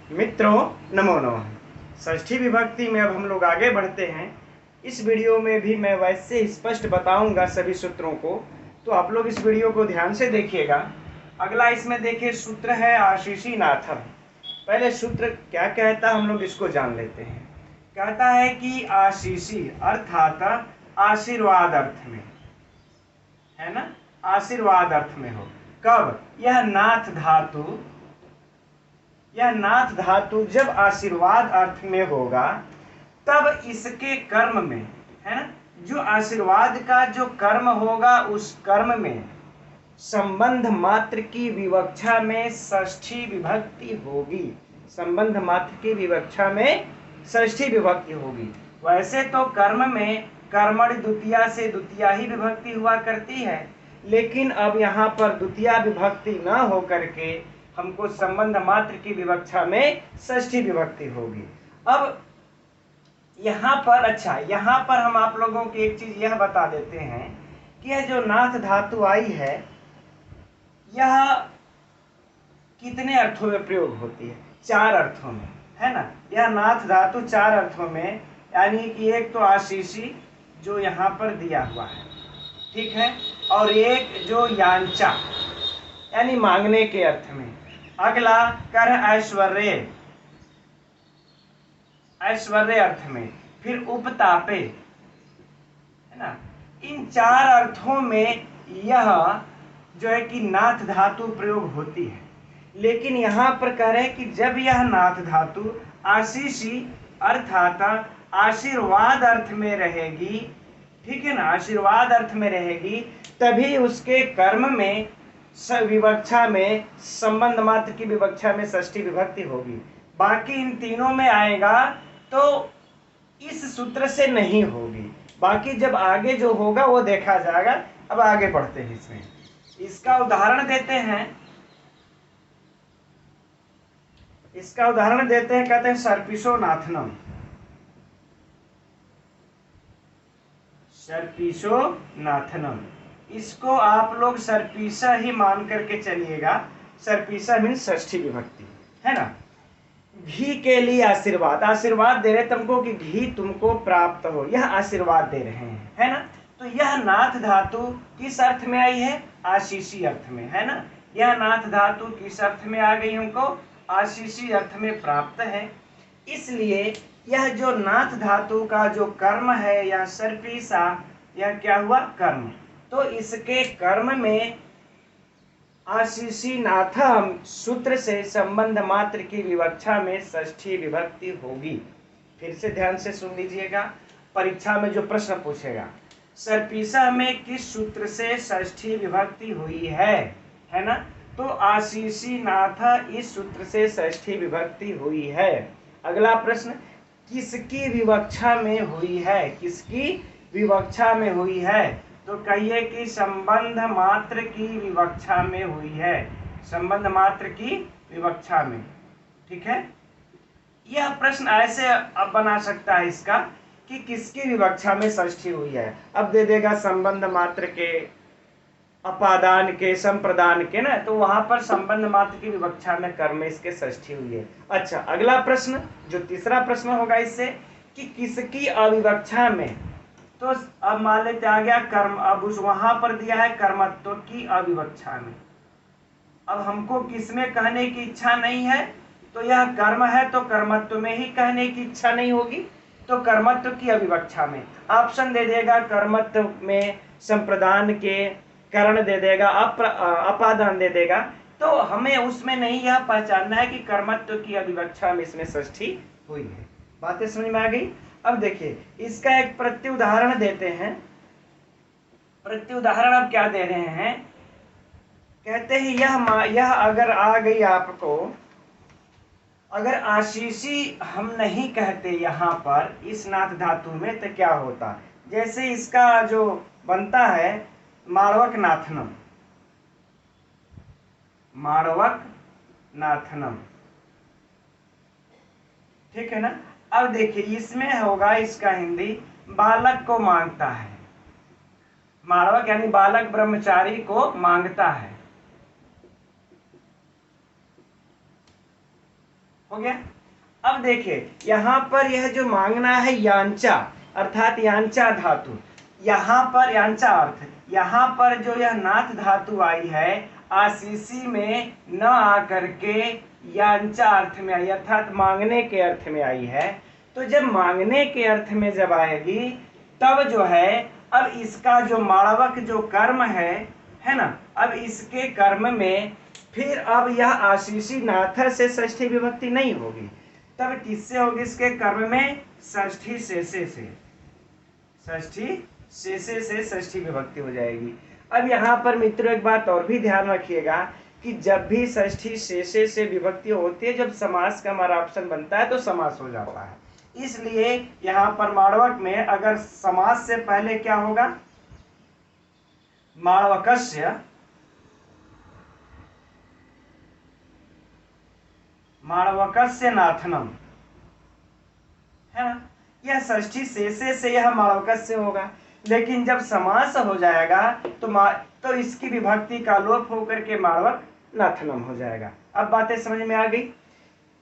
मित्रों, नमो नमः। षष्ठी विभक्ति में अब हम लोग आगे बढ़ते हैं। इस वीडियो में भी मैं वैसे स्पष्ट बताऊंगा सभी सूत्रों को, तो आप लोग इस वीडियो को ध्यान से देखिएगा। अगला इसमें देखिए सूत्र है आशीषी नाथम। पहले सूत्र क्या कहता है हम लोग इसको जान लेते हैं। कहता है कि आशीषी अर्थात आशीर्वाद अर्थ में, है ना, आशीर्वाद अर्थ में हो। कब? यह नाथ धातु जब आशीर्वाद अर्थ में होगा तब इसके कर्म में, है ना, जो आशीर्वाद का जो कर्म होगा उस कर्म में संबंध मात्र की विवक्षा में षष्ठी विभक्ति होगी। संबंध मात्र की विवक्षा में षष्ठी विभक्ति होगी। वैसे तो कर्म में कर्मणि द्वितीया से द्वितीया ही विभक्ति हुआ करती है, लेकिन अब यहाँ पर द्वितीया विभक्ति न हो करके हमको संबंध मात्र की विवक्षा में षष्ठी विभक्ति होगी। अब यहाँ पर हम आप लोगों की एक चीज यह बता देते हैं कि यह जो नाथ धातु आई है यह कितने अर्थों में प्रयोग होती है? 4 अर्थों में, है ना। यह नाथ धातु 4 अर्थों में, यानी कि एक तो आशीषी जो यहाँ पर दिया हुआ है, ठीक है, और एक जो यांचा यानी मांगने के अर्थ में। अगला कर ऐश्वर्य, ऐश्वर्य अर्थ में। फिर उपतापे, है ना। इन 4 अर्थों में यह जो है कि नाथ धातु प्रयोग होती है। लेकिन यहाँ पर कह रहे हैं कि जब यह नाथ धातु आशीषी अर्थात आशीर्वाद अर्थ में रहेगी, ठीक है ना, आशीर्वाद अर्थ में रहेगी, तभी उसके कर्म में विवक्षा में संबंध मात्र की विवक्षा में षष्ठी विभक्ति होगी। बाकी इन तीनों में आएगा तो इस सूत्र से नहीं होगी। बाकी जब आगे जो होगा वो देखा जाएगा। अब आगे बढ़ते हैं, इसमें इसका उदाहरण देते हैं। कहते हैं सर्पिशो नाथनम। सर्पिशो नाथनम, इसको आप लोग सर्पिशा ही मान करके चलिएगा। सर्पिशा मीन्स षष्ठी विभक्ति, है ना। घी के लिए आशीर्वाद, आशीर्वाद दे रहे तुमको कि घी तुमको प्राप्त हो, यह आशीर्वाद दे रहे हैं, है ना। तो यह नाथ धातु किस अर्थ में आई है? आशीषी अर्थ में, है ना। यह नाथ धातु किस अर्थ में आ गई हमको? आशीषी अर्थ में प्राप्त है। इसलिए यह जो नाथ धातु का जो कर्म है या सर्पिशा, यह क्या हुआ? कर्म। तो इसके कर्म में आशीषी नाथम सूत्र से संबंध मात्र की विवक्षा में षष्ठी विभक्ति होगी। फिर से ध्यान से सुन लीजिएगा, परीक्षा में जो प्रश्न पूछेगा, सर्पिशा में किस सूत्र से षष्ठी विभक्ति हुई है ना। तो आशीषी नाथ इस सूत्र से षष्ठी विभक्ति हुई है। अगला प्रश्न, किसकी विवक्षा में हुई है? किसकी विवक्षा में हुई है? तो कहिए कि संबंध मात्र की विवक्षा में हुई है। संबंध मात्र की विवक्षा में, ठीक है। यह प्रश्न ऐसे अब बना सकता है इसका कि किसकी विवक्षा में षष्ठी हुई है। अब दे देगा संबंध मात्र के, अपादान के, संप्रदान के ना, तो वहां पर संबंध मात्र की विवक्षा में कर्म में इसके षष्ठी हुई है। अच्छा, अगला प्रश्न जो तीसरा प्रश्न होगा इससे कि किसकी अविवक्षा में। तो अब मान लेते आ गया कर्म, अब उस वहां पर दिया है कर्मत्व की अविवक्षा में। अब हमको किसमें कहने की इच्छा नहीं है, तो यह कर्म है तो कर्मत्व में ही कहने की इच्छा नहीं होगी, तो कर्मत्व की अविवक्षा में। ऑप्शन दे देगा कर्मत्व में संप्रदान के, करण दे देगा, अपादान दे देगा। तो हमें उसमें नहीं यह पहचानना है कि कर्मत्व की अविवक्षा में इसमें षष्ठी हुई है। बातें समझ में आ गई। अब देखिए इसका एक प्रत्युदाहरण देते हैं। प्रत्युदाहरण अब क्या दे रहे हैं? कहते हैं यह अगर आ गई आपको, अगर आशीषी हम नहीं कहते यहाँ पर इस नाथ धातु में, तो क्या होता? जैसे इसका जो बनता है माणवक नाथनम, माणवक नाथनम, ठीक है ना। अब देखिए इसमें होगा इसका हिंदी बालक को मांगता है। माणवक यानी बालक ब्रह्मचारी को मांगता है, हो गया। अब देखिए यहाँ पर यह जो मांगना है यांचा अर्थात यांचा धातु, यहाँ पर यांचा अर्थ, यहाँ पर जो यह नाथ धातु आई है आशीषी में न आकर के यांचा अर्थ में आई अर्थात मांगने के अर्थ में आई है। तो जब मांगने के अर्थ में जब आएगी तब जो है अब इसका जो माणवक जो कर्म है ना, अब इसके कर्म में फिर अब यह आशीषी नाथ से षष्ठी विभक्ति नहीं होगी, तब किससे होगी इसके कर्म में? षष्ठी शेषे से, षष्ठी शेषे से षष्ठी विभक्ति हो जाएगी। अब यहाँ पर मित्रों एक बात और भी ध्यान रखिएगा कि जब भी षष्ठी शेषे से विभक्ति होती है, जब समास का हमारा ऑप्शन बनता है तो समास हो जाता है। इसलिए यहाँ पर माणवक में अगर समास से पहले क्या होगा? माणवकस्य, माणवकस्य नाथनम, है ना, यह षष्ठी शेषे से यह माणवकस्य होगा। लेकिन जब समास हो जाएगा तो इसकी विभक्ति का लोप होकर के माणवक नाथनम हो जाएगा। अब बातें समझ में आ गई?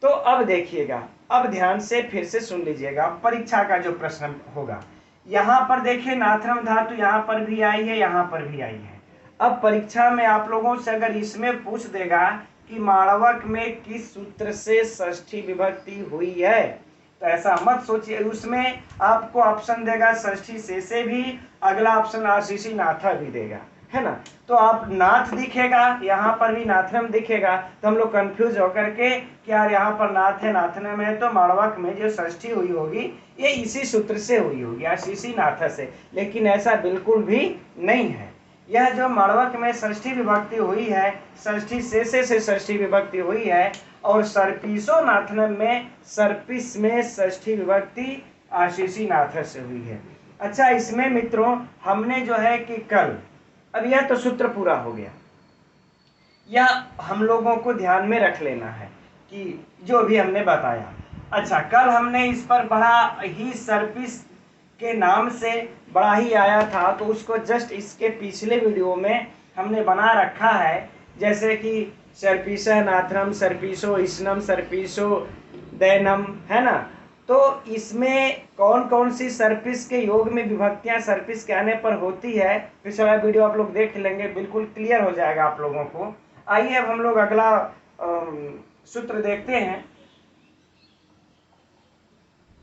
तो अब देखिएगा, अब ध्यान से फिर से सुन लीजिएगा परीक्षा का जो प्रश्न होगा। यहाँ पर देखिए नाथनम धातु यहाँ पर भी आई है, यहाँ पर भी आई है। अब परीक्षा में आप लोगों से अगर इसमें पूछ देगा कि माणवक में किस सूत्र से षष्ठी विभक्ति हुई है, तो ऐसा मत सोचिए, उसमें आपको ऑप्शन देगा षष्ठी शेषे भी, अगला ऑप्शन आशीषी नाथा भी देगा, है ना। तो आप नाथ दिखेगा, यहाँ पर भी नाथनम दिखेगा, तो हम लोग कंफ्यूज होकर के कि यार यहाँ पर नाथ है नाथनम है, तो माणवक में जो षष्ठी हुई होगी ये इसी सूत्र से हुई होगी, आशीषी नाथा से। लेकिन ऐसा बिल्कुल भी नहीं है। यह जो माणवक में षष्ठी विभक्ति हुई है, षष्ठी शेषे से षष्ठी विभक्ति हुई है, और सर्पीसो नाथनम में सर्पिस में षष्ठी विभक्ति आशीषी नाथ से हुई है। अच्छा, इसमें मित्रों हमने जो है कि कल, अब यह तो सूत्र पूरा हो गया, यह हम लोगों को ध्यान में रख लेना है कि जो भी हमने बताया। अच्छा, कल हमने इस पर बड़ा ही सर्पिस के नाम से बड़ा ही आया था, तो उसको जस्ट इसके पिछले वीडियो में हमने बना रखा है, जैसे कि सर्पिसा नाथनम, सर्पिसो इसनम, सर्पिसो दैनम, है ना। तो इसमें कौन कौन सी सर्पिस के योग में विभक्तियां सर्पिस के आने पर होती है, पिछला वीडियो आप लोग देख लेंगे, बिल्कुल क्लियर हो जाएगा आप लोगों को। आइए अब हम लोग अगला सूत्र देखते हैं।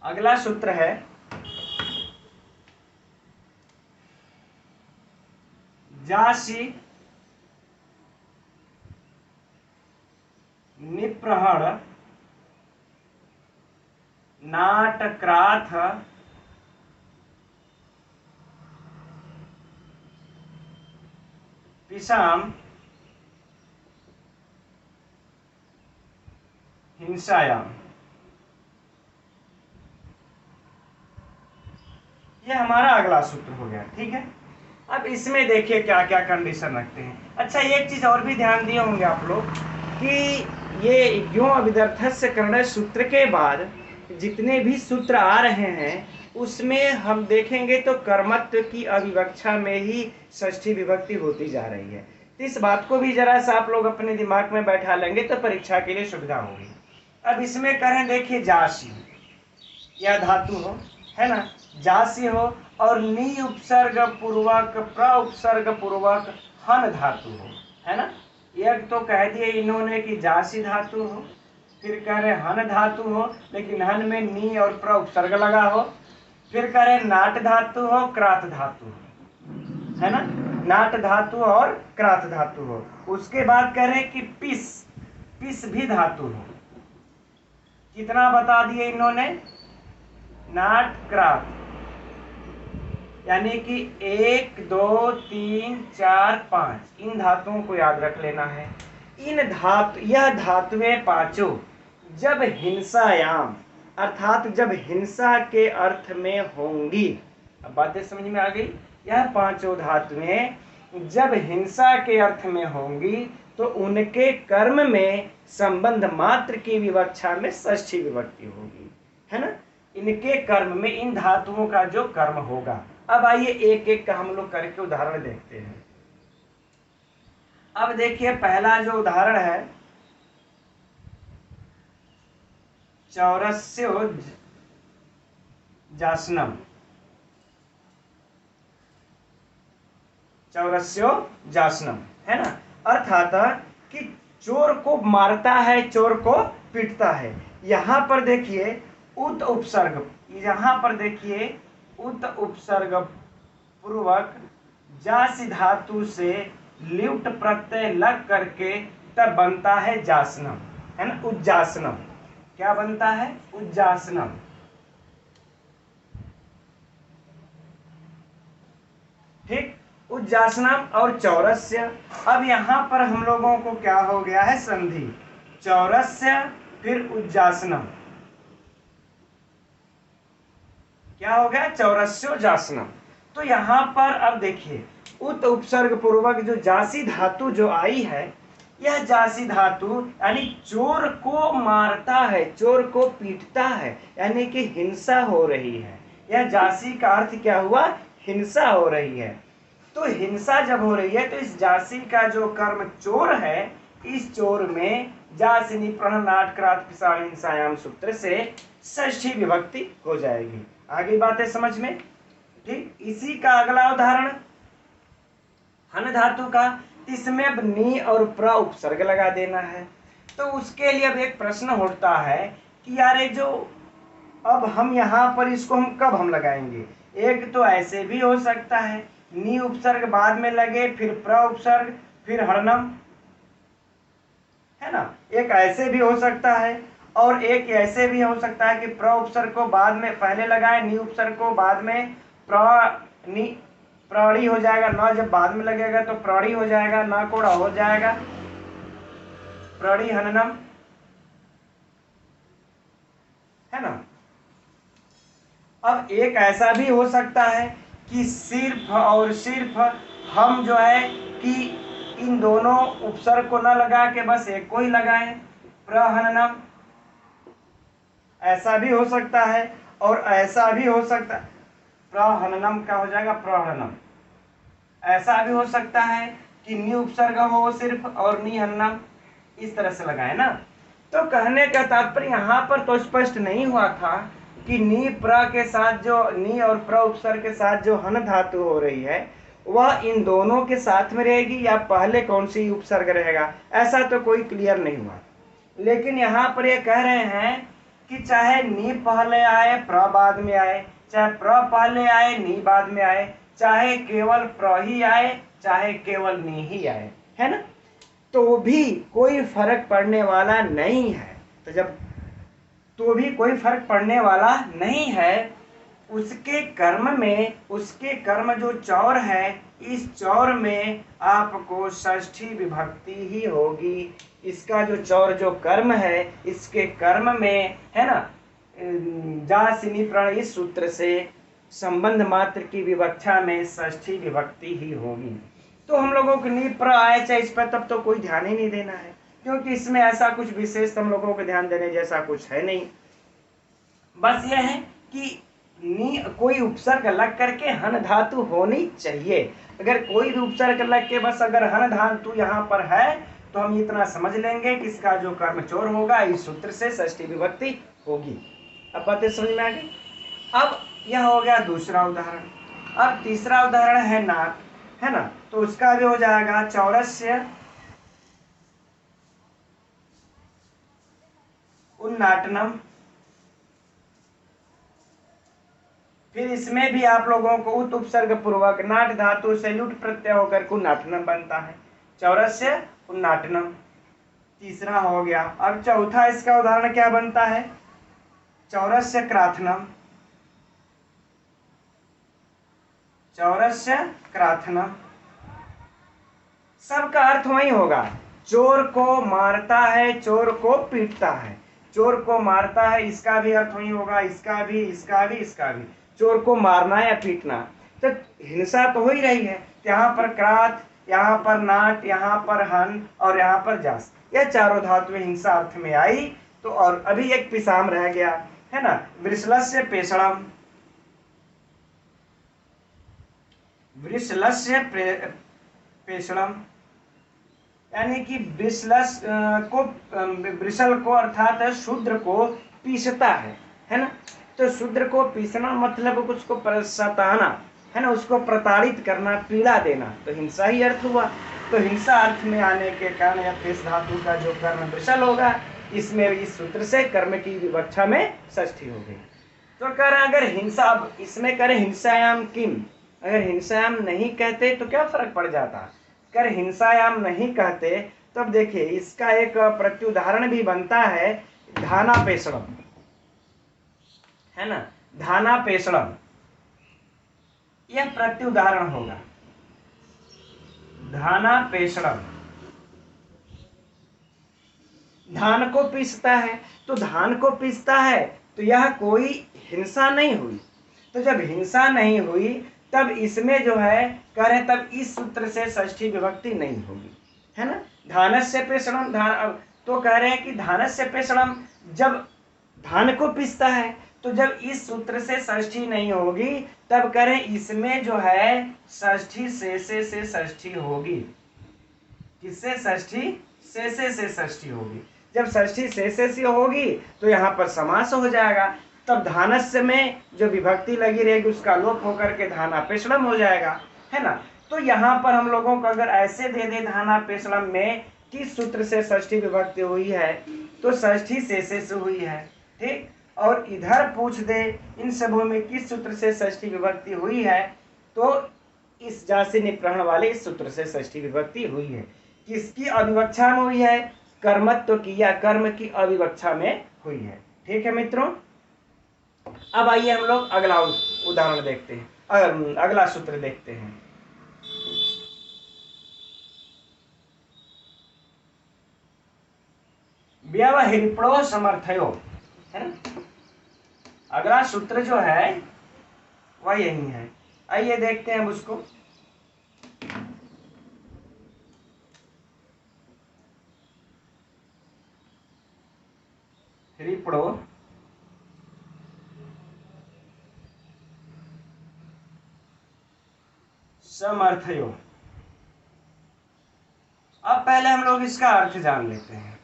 अगला सूत्र है जासी निप्रहण नाटक्राथ पिशाम हिंसायाम। यह हमारा अगला सूत्र हो गया, ठीक है। अब इसमें देखिए क्या क्या कंडीशन रखते हैं। अच्छा, एक चीज और भी ध्यान दिए होंगे आप लोग कि ये यो अविदर्थस्य कर्ण सूत्र के बाद जितने भी सूत्र आ रहे हैं उसमें हम देखेंगे तो कर्मत्व की अविवक्षा में ही षष्ठी विभक्ति होती जा रही है। तो इस बात को भी जरा सा आप लोग अपने दिमाग में बैठा लेंगे तो परीक्षा के लिए सुविधा होगी। अब इसमें करें, देखिए जासी, यह धातु हो, है ना, जासी हो, और नी उपसर्ग पूर्वक प्र उपसर्ग पूर्वक हन धातु हो, है ना। एक तो कह दिए इन्होंने कि जासी धातु हो, फिर कह रहे हन धातु हो, लेकिन हन में नी और प्र उपसर्ग लगा हो, फिर कह रहे नाट धातु हो, क्रात धातु हो, है ना, नाट धातु और क्रात धातु हो। उसके बाद कह रहे कि पिस, पिस भी धातु हो। कितना बता दिए इन्होंने? नाट क्रात, यानी कि 1 2 3 4 5 इन धातुओं को याद रख लेना है। इन धातु, यह धातुएं पांचों जब हिंसायाम अर्थात जब हिंसा के अर्थ में होंगी, अब बातें समझ में आ गई। यह पांचों धातुएं जब हिंसा के अर्थ में होंगी तो उनके कर्म में संबंध मात्र की विवक्षा में षष्ठी विभक्ति होगी, है ना। इनके कर्म में इन धातुओं का जो कर्म होगा। अब आइए एक एक का हम लोग करके उदाहरण देखते हैं। अब देखिए पहला जो उदाहरण है, चौरस्यो जासनम, चौरस्यो जासनम, है ना। अर्थात कि चोर को मारता है, चोर को पीटता है। यहाँ पर देखिए उत उपसर्ग, यहाँ पर देखिए उत उपसर्ग पूर्वक जासी धातु से ल्युट प्रत्यय लग करके तब बनता है जासनम, है ना, उज्जासनम। क्या बनता है? उज्जासनम। ठीक, उज्जासनम और चौरस्य। अब यहां पर हम लोगों को क्या हो गया है? संधि। चौरस्य फिर उज्जासनम, क्या हो गया? चौरस्योजासनम। तो यहां पर अब देखिए उत उपसर्ग पूर्वक जो जासी धातु जो आई है, यह जासी धातु यानी चोर को मारता है, चोर को पीटता है, यानी कि हिंसा हो रही है। यह जासी का अर्थ क्या हुआ? हिंसा हो रही है। तो हिंसा जब हो रही है तो इस जासी का जो कर्म चोर है, इस चोर में जासिनी प्रण नाट क्रात पिशाच हिंसायाम सूत्र से षष्ठी विभक्ति हो जाएगी। आगे बातें समझ में? ठीक, इसी का अगला उदाहरण हन धातु का, इसमें अब नी और प्र उपसर्ग लगा देना है। तो उसके लिए अब एक प्रश्न उठता है कि यार ये जो अब हम यहाँ पर इसको हम कब हम लगाएंगे? एक तो ऐसे भी हो सकता है नी उपसर्ग बाद में लगे, फिर प्र उपसर्ग, फिर हरनम, है ना। एक ऐसे भी हो सकता है और एक ऐसे भी हो सकता है कि प्र उपसर्ग को बाद में पहले लगाए, नी उपसर्ग को बाद में प्रणी हो जाएगा, न जब बाद में लगेगा तो प्रणी हो जाएगा, न कोड़ा हो जाएगा प्रणी हननम, है ना। अब एक ऐसा भी हो सकता है कि सिर्फ और सिर्फ हम जो है कि इन दोनों उपसर्ग को न लगा के बस एक को ही लगाएं, प्रहननम। ऐसा भी हो सकता है और ऐसा भी हो सकता है, प्रहननम क्या हो जाएगा? प्रहननम। ऐसा भी हो सकता है कि नी उपसर्ग हो सिर्फ और नी हननम, इस तरह से लगाए ना। तो कहने का तात्पर्य यहाँ पर तो स्पष्ट नहीं हुआ था कि नी प्र के साथ जो नी और प्र उपसर्ग के साथ जो हन धातु हो रही है वह इन दोनों के साथ में रहेगी या पहले कौन सी उपसर्ग रहेगा, ऐसा तो कोई क्लियर नहीं हुआ। लेकिन यहाँ पर ये कह रहे हैं कि चाहे नी पहले आए प्र बाद में आए, चाहे प्र पहले आए नी बाद में आए, चाहे केवल प्र ही आए चाहे केवल नी ही आए, है ना, तो भी कोई फर्क पड़ने वाला नहीं है। तो जब तो भी कोई फर्क पड़ने वाला नहीं है, उसके कर्म में, उसके कर्म जो चौर है, इस चौर में आपको षष्ठी विभक्ति ही होगी। इसका जो चौर जो कर्म है, इसके कर्म में, है ना, जा सिनी प्रण, इस सूत्र से संबंध मात्र की विवक्षा में षष्ठी विभक्ति ही होगी। तो हम लोगों को नी प्र आए चाहे इस पर तब तो कोई ध्यान ही नहीं देना है, क्योंकि इसमें ऐसा कुछ विशेष हम लोगों को ध्यान देने जैसा कुछ है नहीं। बस यह है कि नी कोई उपसर्ग लग करके हन धातु होनी चाहिए। अगर कोई भी उपसर्ग लग के बस अगर हन धातु यहाँ पर है तो हम इतना समझ लेंगे कि इसका जो कर्म चोर होगा इस सूत्र से षष्ठी विभक्ति होगी। अब बातें समझ में आ गई। अब यह हो गया दूसरा उदाहरण। अब तीसरा उदाहरण है नाट, है ना, तो उसका भी हो जाएगा चौरस्य उन्नाटनम। फिर इसमें भी आप लोगों को उत उपसर्ग पूर्वक नाट धातु से लुट प्रत्यय होकर उन्नाटनम बनता है, चौरस्य उन्नाटनम। तीसरा हो गया। अब चौथा इसका उदाहरण क्या बनता है? चौरस्य क्राथनम, चौरस्य क्राथनम। सबका अर्थ वही होगा, चोर को मारता है, चोर को पीटता है, चोर को मारता है, इसका भी अर्थ वही होगा, इसका भी, इसका भी, इसका भी, चोर को मारना या पीटना। तो हिंसा तो हो ही रही है। यहाँ पर क्रात, यहाँ पर नाट, यहाँ पर हन और यहाँ पर जास, यह चारों धातुएं हिंसा अर्थ में आई। तो और अभी एक पिसाम रह गया, है ना, वृषलस्य पेषणम, वृषलस्य पेषणम। यानी कि ब्रिसल को अर्थात शूद्र को पीसता है ना। तो शूद्र को पीसना मतलब उसको सताना, है ना, उसको प्रताड़ित करना, पीड़ा देना, तो हिंसा ही अर्थ हुआ। तो हिंसा अर्थ में आने के कारण या फेस धातु का जो कर्म ब्रिसल होगा, इसमें इस सूत्र से कर्म की विवक्षा में षष्ठी हो गई। तो कह रहे अगर हिंसा, अब इसमें करें हिंसायाम किम, अगर हिंसायाम नहीं कहते तो क्या फर्क पड़ जाता। अगर हिंसायाम नहीं कहते तब तो देखिए इसका एक प्रत्युदाहरण भी बनता है, धानापेषणम, है ना, धानापेषणम, यह प्रत्युदाहरण होगा। धानापेषणम, धान को पीसता है, तो धान को पीसता है तो यह कोई हिंसा नहीं हुई। तो जब हिंसा नहीं हुई तब इसमें जो है कह रहे तब इस सूत्र से षष्ठी विभक्ति नहीं होगी, है ना। धानस्य पेषणम, धान, तो कह रहे हैं कि धानस्य पेषणम, जब धान को पीसता है तो जब इस सूत्र से षष्ठी नहीं होगी तब कह रहे इसमें जो है षष्ठी से षष्ठी होगी। किससे षष्ठी? से षष्ठी होगी। जब षष्ठी से होगी तो यहाँ पर समास हो जाएगा, तब धानस्य में जो विभक्ति लगी रहेगी उसका लोप होकर के धानापेषणम हो जाएगा, है ना। तो यहाँ पर हम लोगों को अगर ऐसे दे दे धानापेषणम में किस सूत्र से षष्ठी विभक्ति हुई है, तो षष्ठी से हुई है, ठीक। और इधर पूछ दे इन सबों में किस सूत्र से षष्ठी विभक्ति हुई है, तो इस जाति निप्रहण वाले इस सूत्र से षष्ठी विभक्ति हुई है। किसकी अविवक्षा में हुई है? कर्मत्व की या कर्म की अविवक्षा में हुई है, ठीक है मित्रों। अब आइए हम लोग अगला उदाहरण देखते हैं, अगला सूत्र देखते हैं। व्यवहिरिपणो समर्थयो, है ना। अगला सूत्र जो है वह यही है। आइए देखते हैं उसको। रिपणो समर्थयो। अब पहले हम लोग इसका अर्थ जान लेते हैं।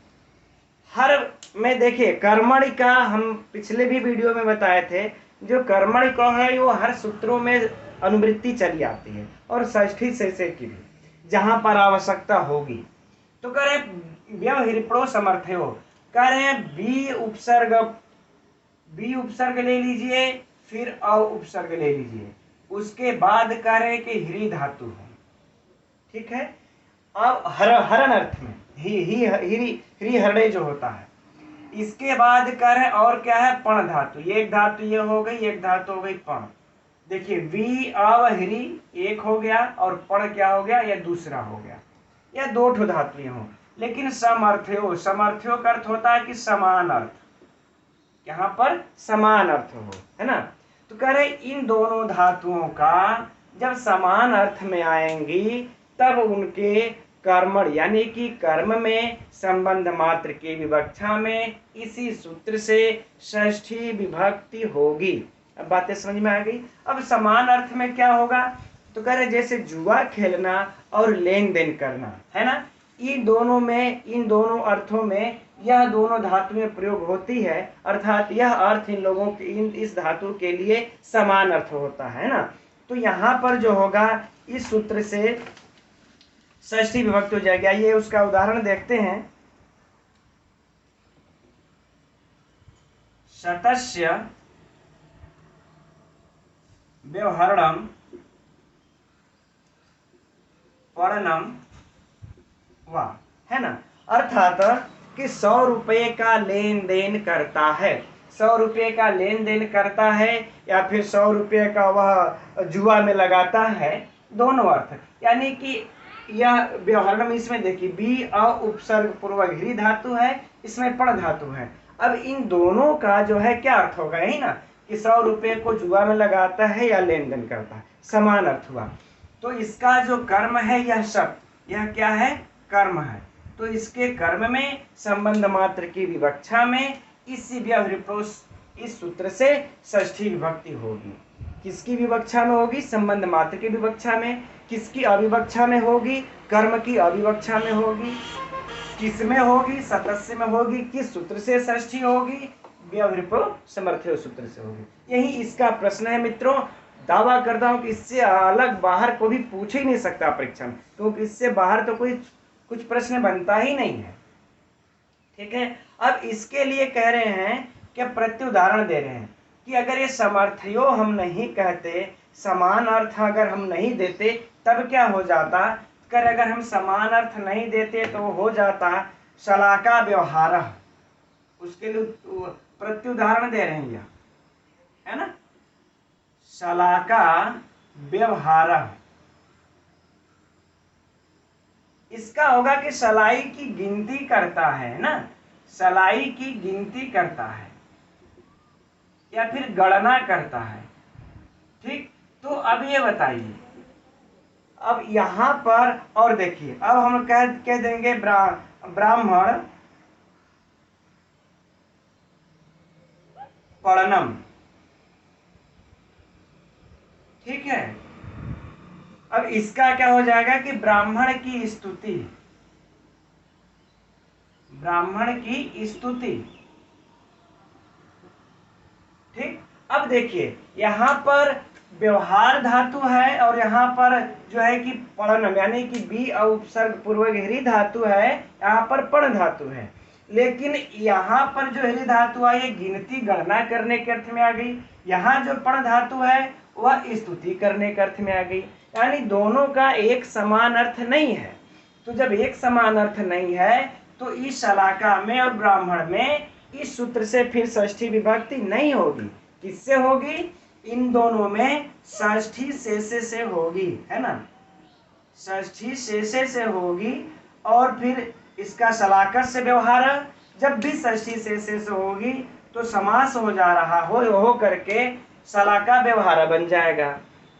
हर में देखिए कर्मणि का हम पिछले भी वीडियो में बताए थे, जो कर्मणि का है वो हर सूत्रों में अनुवृत्ति चली आती है, और षष्ठी से की भी जहां पर आवश्यकता होगी। तो कह रहे व्यवहिरिपणो समर्थयो, कह रहे हैं बी उपसर्ग ले लीजिए, फिर अ उपसर्ग ले लीजिए, उसके बाद कह रहे कि ह्री धातु है, ठीक है। अब हरण अर्थ में ह्री हरणे जो होता है, इसके बाद कह रहे और क्या है, पण धातु, एक धातु ये हो गई, एक धातु हो गई पण। देखिए वी अव ह्री एक हो गया और पण क्या हो गया, यह दूसरा हो गया, यह दो ठो धातुएं हो। लेकिन समर्थयो, समर्थयो का अर्थ होता है कि समान अर्थ, यहाँ पर समान अर्थ हो, है ना। तो कह रहे इन दोनों धातुओं का जब समान अर्थ में आएंगी तब उनके कर्मण यानी कि कर्म में संबंध मात्र की विवक्षा में इसी सूत्र से षष्ठी विभक्ति होगी। अब बातें समझ में आ गई। अब समान अर्थ में क्या होगा, तो कह रहे जैसे जुआ खेलना और लेन देन करना, है ना, इन दोनों अर्थों में यह दोनों धातुएं प्रयोग होती है, अर्थात यह अर्थ इन लोगों के इस धातु के लिए समान अर्थ होता है ना। तो यहाँ पर जो होगा इस सूत्र से षष्ठी विभक्ति हो जाएगी। आइए उसका उदाहरण देखते हैं। शतस्य व्यवहरणम पढ़नम वा, है ना, अर्थात कि 100 रुपये का लेन देन करता है, 100 रुपये का लेन देन करता है या फिर 100 रुपये का वह जुआ में लगाता है, दोनों अर्थ। यानी कि यह व्यवहार में इसमें देखिए बी अ उपसर्ग पूर्वक ह्री धातु है, इसमें पण धातु है। अब इन दोनों का जो है क्या अर्थ होगा, यही ना कि 100 रुपये को जुआ में लगाता है या लेन देन करता है, समान अर्थ हुआ। तो इसका जो कर्म है यह शब्द, यह क्या है, कर्म है। तो इसके कर्म में संबंध मात्र की विवक्षा में इस सूत्र से षष्ठी विभक्ति होगी। किसकी विवक्षा में होगी? संबंध मात्र की विवक्षा में। किसकी अविवक्षा में होगी? कर्म की अविवक्षा में होगी। किस में होगी? सतस्य में होगी। किस सूत्र से षष्ठी होगी? व्यवहिर्प समर्थ्य सूत्र से होगी। यही इसका प्रश्न है मित्रों। दावा करता हूं कि इससे अलग बाहर को भी पूछ ही नहीं सकता परीक्षा में, क्योंकि इससे बाहर तो कोई कुछ प्रश्न बनता ही नहीं है। ठीक है, अब इसके लिए कह रहे हैं कि प्रत्युदाहरण दे रहे हैं कि अगर ये समर्थयो हम नहीं कहते, समान अर्थ अगर हम नहीं देते, तब क्या हो जाता? अगर हम समान अर्थ नहीं देते तो हो जाता शलाका व्यवहार। उसके लिए प्रत्युदाहरण दे रहे हैं, है ना? शलाका व्यवहार, इसका होगा कि सलाई की गिनती करता है ना, सलाई की गिनती करता है या फिर गणना करता है। ठीक, तो अब ये बताइए, अब यहां पर और देखिए, अब हम कह देंगे ब्राह्मण पढ़नम। ठीक है, अब इसका क्या हो जाएगा कि ब्राह्मण की स्तुति, ब्राह्मण की स्तुति। ठीक, अब देखिए यहां पर व्यवहार धातु है और यहाँ पर जो है कि पढ़नम यानी कि बी उपसर्ग पूर्वक हृ धातु है, यहाँ पर पण धातु है। लेकिन यहाँ पर जो हृ धातु है ये गिनती गणना करने के अर्थ में आ गई, यहाँ जो पण धातु है वह स्तुति करने के अर्थ में आ गई। यानी दोनों का एक समान अर्थ नहीं है। तो जब एक समान अर्थ नहीं है तो इस शलाका में और ब्राह्मण में इस सूत्र से फिर षष्ठी विभक्ति नहीं होगी। किससे होगी? इन दोनों में षष्ठी शेषे से होगी, है ना? षष्ठी शेषे से होगी और फिर इसका शलाकर से व्यवहार। जब भी षष्ठी शेषे से होगी तो समास हो जा रहा हो करके शलाका व्यवहार बन जाएगा।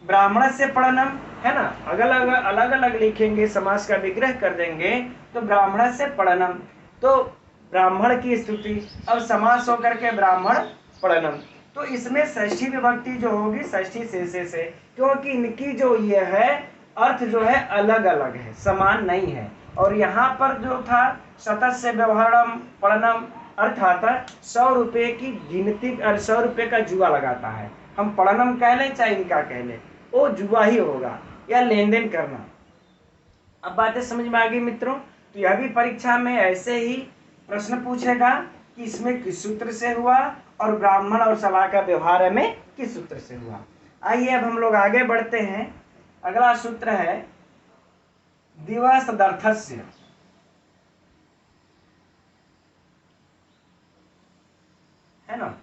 ब्राह्मण से पढ़नम, है ना? अलग अलग लिखेंगे, समास का विग्रह कर देंगे तो ब्राह्मण से पढ़नम, तो ब्राह्मण की स्तुति। अब समास होकर के ब्राह्मण पढ़नम, तो इसमें षष्ठी विभक्ति जो होगी षष्ठी शेषे से, क्योंकि इनकी जो ये है अर्थ जो है अलग अलग है, समान नहीं है। और यहाँ पर जो था सतस्य व्यवहारम पढ़नम अर्थात 100 रुपये की गिनती, 100 रुपये का जुआ लगाता है। हम पढ़नम कह लें चाहे इनका कह लें, वो जुआ ही होगा या लेन देन करना। अब बातें समझ में आ गई मित्रों? तो यह भी परीक्षा में ऐसे ही प्रश्न पूछेगा कि इसमें किस सूत्र से हुआ और ब्राह्मण और शलाका व्यवहार में किस सूत्र से हुआ। आइए अब हम लोग आगे बढ़ते हैं। अगला सूत्र है दिवस तदर्थस्य। है ना?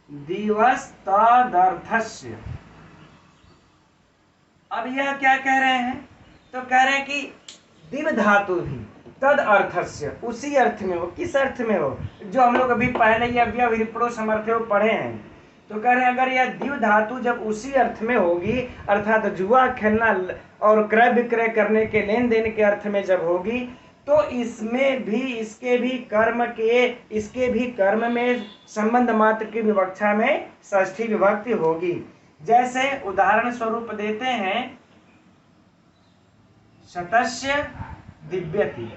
दिवस तदर्थस्य। अब यह क्या कह रहे हैं? तो कह रहे हैं कि दिव धातु भी तद अर्थस्य, उसी अर्थ में हो। किस अर्थ में हो? जो हम लोग अभी पहले ही व्यवहिर्पणो समर्थ्यो पढ़े हैं। तो कह रहे हैं अगर यह दिव धातु जब उसी अर्थ में होगी, अर्थात जुआ खेलना और क्रय विक्रय करने के लेन देन के अर्थ में जब होगी, तो इसमें भी इसके भी कर्म में संबंध मात्र की विवक्षा में षष्ठी विभक्ति होगी। जैसे उदाहरण स्वरूप देते हैं शतस्य दिव्यति,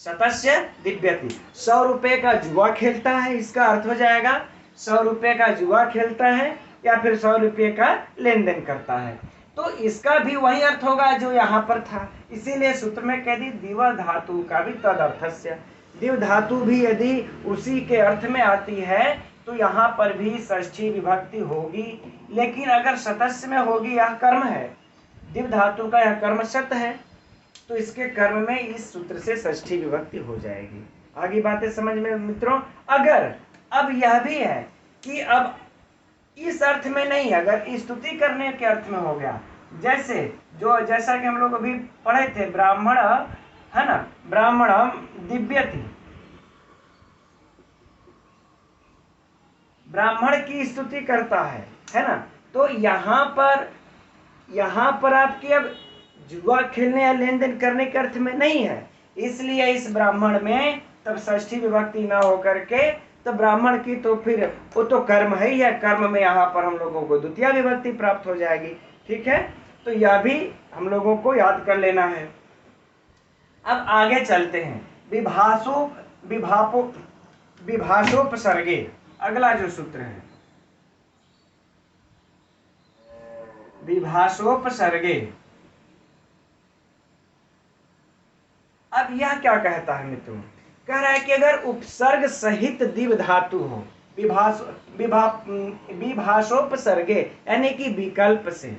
शतस्य दिव्यति 100 रुपये का जुआ खेलता है, इसका अर्थ हो जाएगा 100 रुपये का जुआ खेलता है या फिर 100 रुपये का लेन देन करता है। तो इसका भी वही अर्थ होगा जो यहाँ पर था, इसीलिए सूत्र में कह दी दिव धातु का भी तद अर्थस्य। दिव धातु भी यदि उसी के अर्थ में आती है तो यहाँ पर भी षष्ठी विभक्ति होगी। लेकिन अगर शतस्य में होगी, यह कर्म है, दिव धातु का यह कर्म शत है, तो इसके कर्म में इस सूत्र से षष्ठी विभक्ति हो जाएगी। आगे बातें समझ में मित्रों? अगर अब यह भी है कि अब इस अर्थ में नहीं, अगर स्तुति करने के अर्थ में हो गया, जैसा कि हम लोग अभी पढ़े थे ब्राह्मण, है ना? ब्राह्मणम दिव्यति, ब्राह्मण की स्तुति करता है ना? तो यहाँ पर आपकी अब जुआ खेलने या लेन देन करने के अर्थ में नहीं है। इसलिए इस ब्राह्मण में तब षष्ठी विभक्ति ना होकर के तो ब्राह्मण की तो फिर वो तो कर्म है ही है, कर्म में यहाँ पर हम लोगों को द्वितीय विभक्ति प्राप्त हो जाएगी। ठीक है, तो यह भी हम लोगों को याद कर लेना है। अब आगे चलते हैं। विभाषोपसर्गे, अगला जो सूत्र है विभाषोपसर्गे। अब यह क्या कहता है मित्रों, कह रहा है कि अगर उपसर्ग सहित दिव धातु हो विभाषोपसर्गे यानी कि विकल्प से,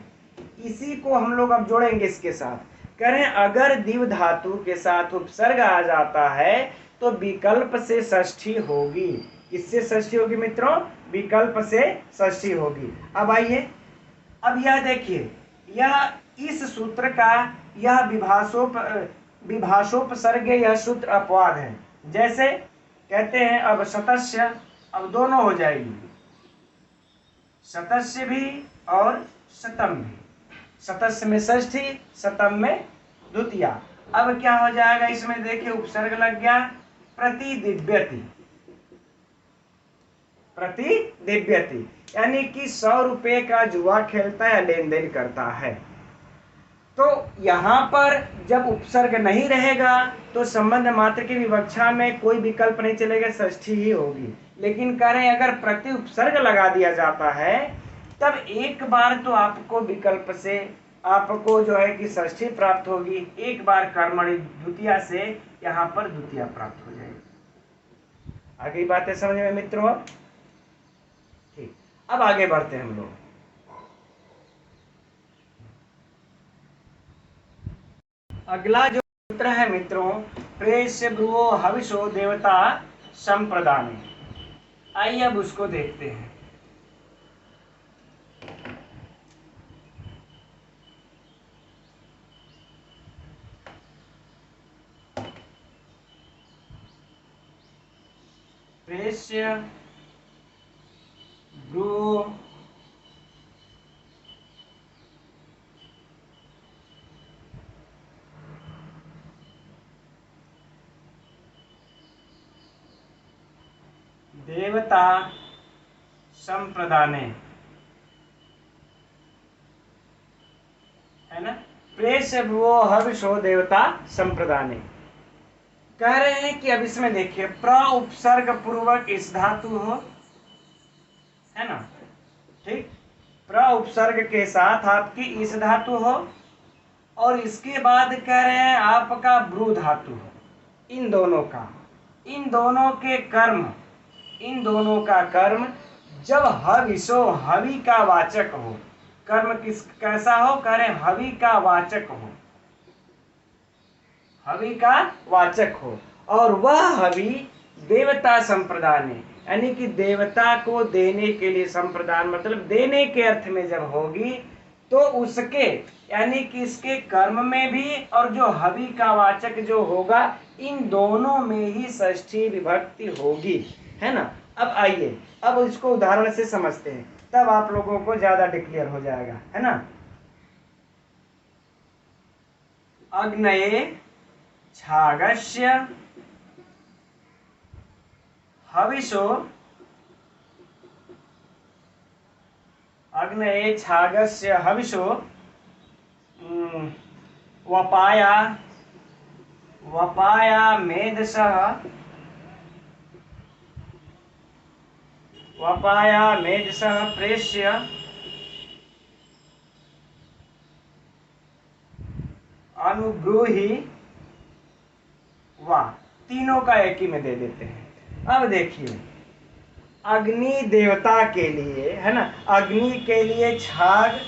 इसी को हम लोग अब जोड़ेंगे इसके साथ। कह रहे हैं अगर दिव धातु के साथ उपसर्ग आ जाता है तो विकल्प से षष्ठी होगी। किससे षष्ठी होगी मित्रों? विकल्प से षष्ठी होगी। अब आइए, अब यह देखिए, यह इस सूत्र का यह विभाषोपसर्ग यह सूत्र अपवाद है। जैसे कहते हैं अब शतस्य, अब दोनों हो जाएगी, शतस्य भी और शतम भी। शतस्य में षष्ठी, शतम में द्वितीया। अब क्या हो जाएगा इसमें, देखिए उपसर्ग लग गया प्रतिदिव्यति, प्रतिदिव्यति यानी कि 100 रुपए का जुआ खेलता है या लेन देन करता है। तो यहाँ पर जब उपसर्ग नहीं रहेगा तो संबंध मात्र की विवक्षा में कोई विकल्प नहीं चलेगा, षष्ठी ही होगी। लेकिन कह रहे हैं अगर प्रति उपसर्ग लगा दिया जाता है तब एक बार तो आपको विकल्प से आपको जो है कि षष्ठी प्राप्त होगी, एक बार कर्मणि द्वितीया से यहाँ पर द्वितीया प्राप्त हो जाएगी। आगे बातें समझ में मित्रों? ठीक, अब आगे बढ़ते हैं हम लोग। अगला जो सूत्र है मित्रों, प्रेष्य भ्रुवो हविषो देवता संप्रदाने। आइए अब उसको देखते हैं। प्रेष्य भ्रुवो देवता संप्रदाने, है ना। प्रेष्य भ्रुवो हविषो देवता संप्रदाने। कह रहे हैं कि अब इसमें देखिए प्र उपसर्ग पूर्वक इस धातु हो, है ना। ठीक, प्र उपसर्ग के साथ आपकी इस धातु हो और इसके बाद कह रहे हैं आपका ब्रू धातु हो। इन दोनों का कर्म जब हविषो, हवि का वाचक हो, कर्म किस कैसा हो, कह रहे हवि का वाचक हो, हवि का वाचक हो, और वह हवि देवता संप्रदान है यानी कि देवता को देने के लिए, संप्रदान मतलब देने के अर्थ में जब होगी तो उसके यानी कि इसके कर्म में भी और जो हवि का वाचक जो होगा इन दोनों में ही षष्ठी विभक्ति होगी, है ना। अब आइए, अब इसको उदाहरण से समझते हैं, तब आप लोगों को ज्यादा डिक्लेयर हो जाएगा, है ना। अग्नये छागस्य हविषो, अग्नये छागस्य हविषो वपाया मेधसः प्रेष्य अनुब्रूहि वाह। तीनों का एक ही में दे देते हैं। अब देखिए अग्नि देवता के लिए, है ना, अग्नि के लिए छाग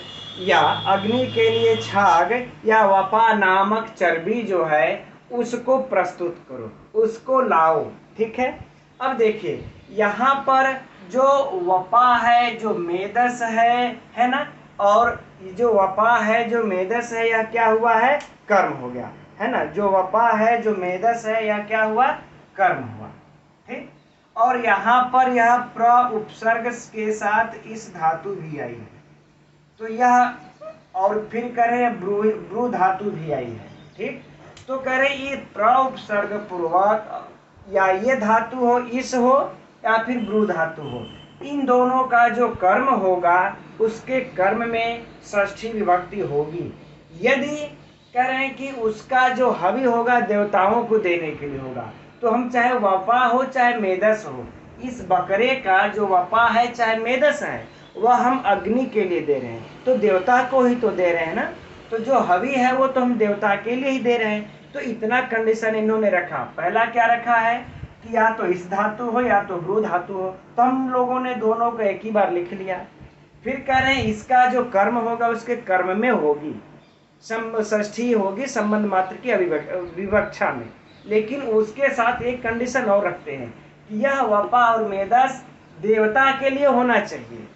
या वपा नामक चर्बी जो है उसको प्रस्तुत करो, उसको लाओ। ठीक है, अब देखिए यहाँ पर जो वपा है जो मेदस है ना, और जो वपा है जो मेदस है यह क्या हुआ है, कर्म हो गया, है ना। जो वपा है जो मेदस है यह क्या हुआ, कर्म हुआ। ठीक, और यहाँ पर यह प्र उपसर्ग के साथ इस धातु भी आई है, तो यह और फिर कह रहे हैं ब्रू धातु भी आई है। ठीक, तो कह रहे ये प्र उपसर्ग पूर्वक या ये धातु हो, इस हो या फिर ब्रू धातु हो, इन दोनों का जो कर्म होगा उसके कर्म में षष्ठी विभक्ति होगी। यदि कह रहे हैं कि उसका जो हवि होगा देवताओं को देने के लिए होगा, तो हम चाहे वपा हो चाहे मेदस हो, इस बकरे का जो वपा है चाहे मेदस है वह हम अग्नि के लिए दे रहे हैं, तो देवता को ही तो दे रहे हैं ना। तो जो हवि है वो तो हम देवता के लिए ही दे रहे हैं। तो इतना कंडीशन इन्होंने रखा। पहला क्या रखा है कि या तो इस धातु हो या तो ब्रू धातु हो, तो हम लोगों ने दोनों को एक ही बार लिख लिया। फिर कह रहे हैं इसका जो कर्म होगा उसके कर्म में होगी षष्ठी होगी संबंध मात्र की विवक्षा में। लेकिन उसके साथ एक कंडीशन और रखते हैं कि यह वपा और मेदस देवता के लिए होना चाहिए।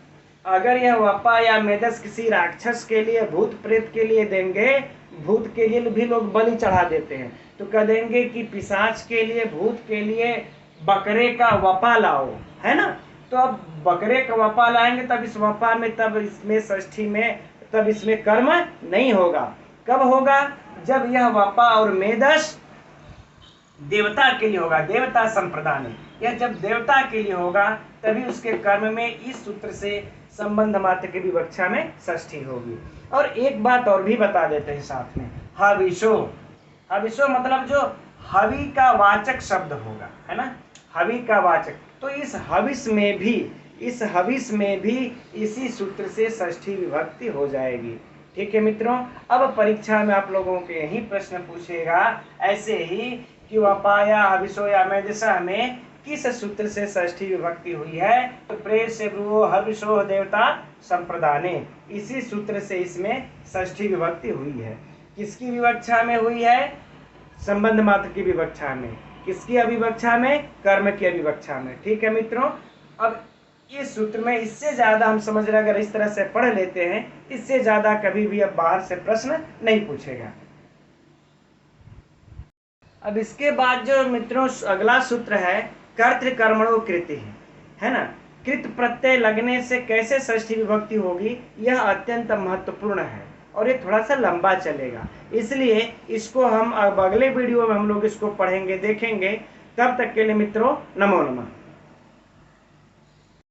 अगर यह वपा या मेदस किसी राक्षस के लिए, भूत प्रेत के लिए देंगे, भूत के लिए भी लोग बलि चढ़ा देते हैं, तो कह देंगे कि पिशाच के लिए, भूत के लिए बकरे का वपा लाओ, है ना। तो अब बकरे का वपा लाएंगे तब इस वपा में, तब इसमें षष्ठी में, तब इसमें कर्म नहीं होगा। कब होगा? जब यह वपा और मेदस देवता के लिए होगा, देवता संप्रदान। यह जब देवता के लिए होगा तभी उसके कर्म में इस सूत्र से संबंध मात्र की विवक्षा में षष्ठी होगी। और एक बात और भी बता देते हैं साथ में, हविषो। हविषो मतलब जो हवि का वाचक शब्द होगा, है ना, हवि का वाचक। तो इस हविष में भी इसी सूत्र से षष्ठी विभक्ति हो जाएगी। ठीक है मित्रों, अब परीक्षा में आप लोगों के यही प्रश्न पूछेगा ऐसे ही कि वपाया, हविषो या मेदसा में किस सूत्र से षष्ठी विभक्ति हुई है, तो प्रेस से ब्रुवो हविषो देवता संप्रदाने, इसी सूत्र से इसमें षष्ठी विभक्ति हुई है। किसकी विवक्षा में हुई है? संबंध मात्र की विवक्षा में। किसकी अविवक्षा में? कर्म की अविवक्षा में। ठीक है मित्रों, अब इस सूत्र में इससे ज्यादा हम समझ रहे, अगर इस तरह से पढ़ लेते हैं, इससे ज्यादा कभी भी अब बाहर से प्रश्न नहीं पूछेगा। अब इसके बाद जो मित्रों अगला सूत्र है कर्तृकर्मणो कृति है ना। कृत प्रत्यय लगने से कैसे षष्ठी विभक्ति होगी, यह अत्यंत महत्वपूर्ण है और ये थोड़ा सा लंबा चलेगा, इसलिए इसको हम अब अगले वीडियो में हम लोग इसको पढ़ेंगे, देखेंगे। तब तक के लिए मित्रों नमो नमः।